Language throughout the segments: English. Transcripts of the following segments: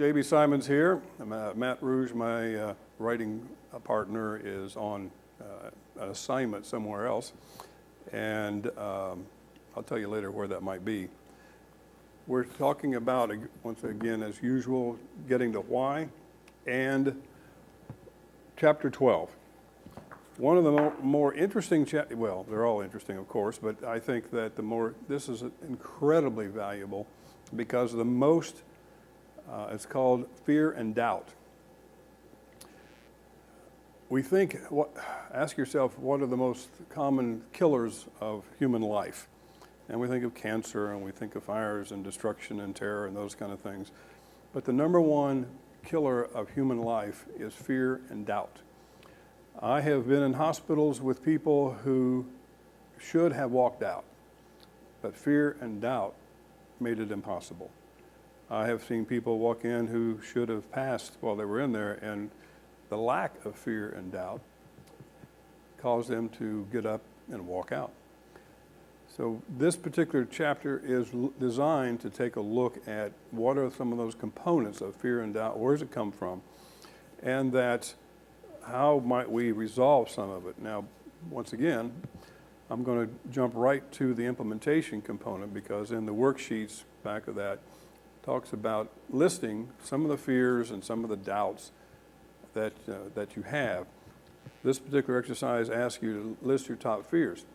J.B. Simons here. Matt Rouge, my writing partner, is on an assignment somewhere else, and I'll tell you later where that might be. We're talking about, once again, as usual, getting to why, and chapter 12. One of the more interesting, well, they're all interesting, of course, but I think that this is incredibly valuable because the most, it's called fear and doubt. We think, ask yourself, what are the most common killers of human life? And we think of cancer, and we think of fires and destruction and terror and those kind of things. But the number one killer of human life is fear and doubt. I have been in hospitals with people who should have walked out, but fear and doubt made it impossible. I have seen people walk in who should have passed while they were in there, and the lack of fear and doubt caused them to get up and walk out. So this particular chapter is designed to take a look at what are some of those components of fear and doubt, where does it come from, and that how might we resolve some of it. Now, once again, I'm going to jump right to the implementation component, because in the worksheets back of that talks about listing some of the fears and some of the doubts that you have. This particular exercise asks you to list your top fears.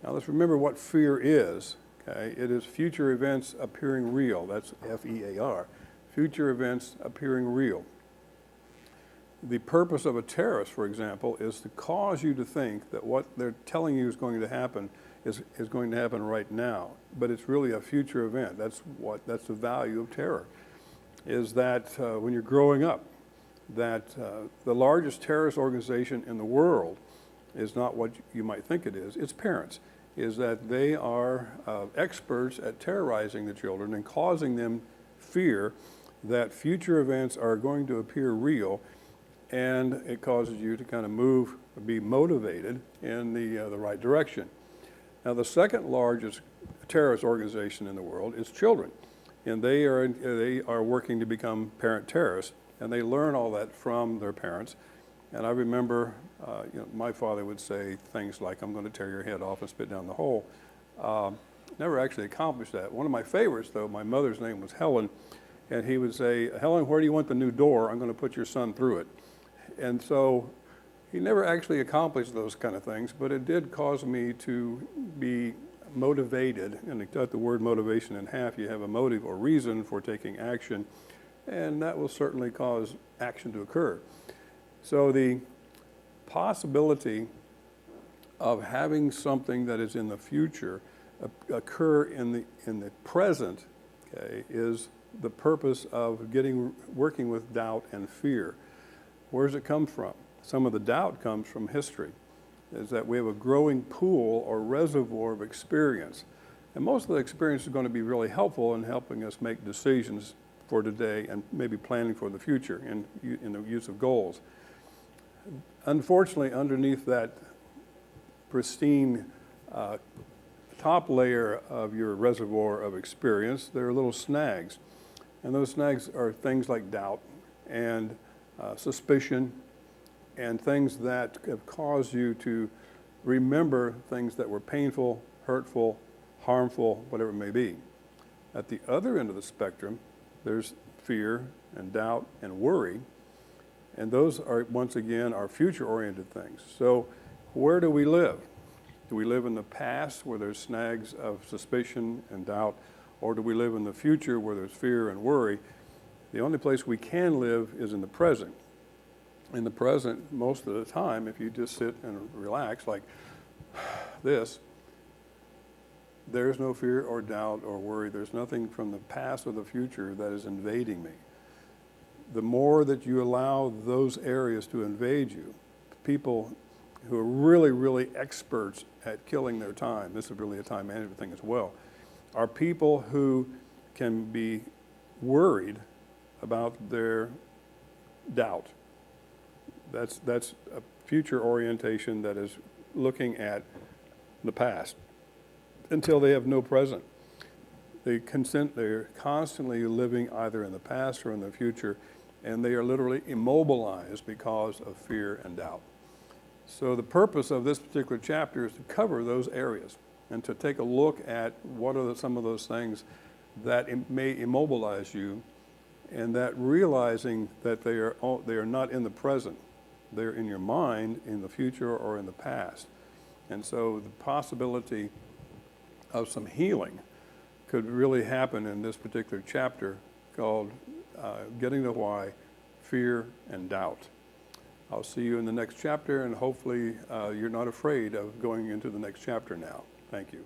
Now let's remember what fear is. Okay, it is future events appearing real. That's F-E-A-R. Future events appearing real. The purpose of a terrorist, for example, is to cause you to think that what they're telling you is going to happen is going to happen right now, but it's really a future event. That's the value of terror, is that when you're growing up, that the largest terrorist organization in the world is not what you might think it is. It's parents, is that they are experts at terrorizing the children and causing them fear that future events are going to appear real, and it causes you to kind of be motivated in the right direction. Now, the second largest terrorist organization in the world is children, and they are working to become parent terrorists, and they learn all that from their parents. And I remember, my father would say things like, "I'm going to tear your head off and spit down the hole." Never actually accomplished that. One of my favorites, though, my mother's name was Helen, and he would say, "Helen, where do you want the new door? I'm going to put your son through it." And so he never actually accomplished those kind of things, but it did cause me to be motivated. And to cut the word motivation in half, you have a motive or reason for taking action, and that will certainly cause action to occur. So the possibility of having something that is in the future occur in the present, okay, is the purpose of working with doubt and fear. Where does it come from? Some of the doubt comes from history, is that we have a growing pool or reservoir of experience. And most of the experience is going to be really helpful in helping us make decisions for today and maybe planning for the future in the use of goals. Unfortunately, underneath that pristine top layer of your reservoir of experience, there are little snags. And those snags are things like doubt and suspicion, and things that have caused you to remember things that were painful, hurtful, harmful, whatever it may be. At the other end of the spectrum, there's fear and doubt and worry, and those are, once again, are future-oriented things. So where do we live? Do we live in the past where there's snags of suspicion and doubt, or do we live in the future where there's fear and worry? The only place we can live is in the present. In the present, most of the time, if you just sit and relax like this, there's no fear or doubt or worry. There's nothing from the past or the future that is invading me. The more that you allow those areas to invade you, people who are really, really experts at killing their time, this is really a time management thing as well, are people who can be worried about their doubt. That's a future orientation that is looking at the past until they have no present. They're constantly living either in the past or in the future, and they are literally immobilized because of fear and doubt. So the purpose of this particular chapter is to cover those areas and to take a look at what are some of those things that may immobilize you, and that realizing that they are not in the present. They're in your mind, in the future, or in the past. And so the possibility of some healing could really happen in this particular chapter called Getting to Why, Fear and Doubt. I'll see you in the next chapter, and hopefully you're not afraid of going into the next chapter now. Thank you.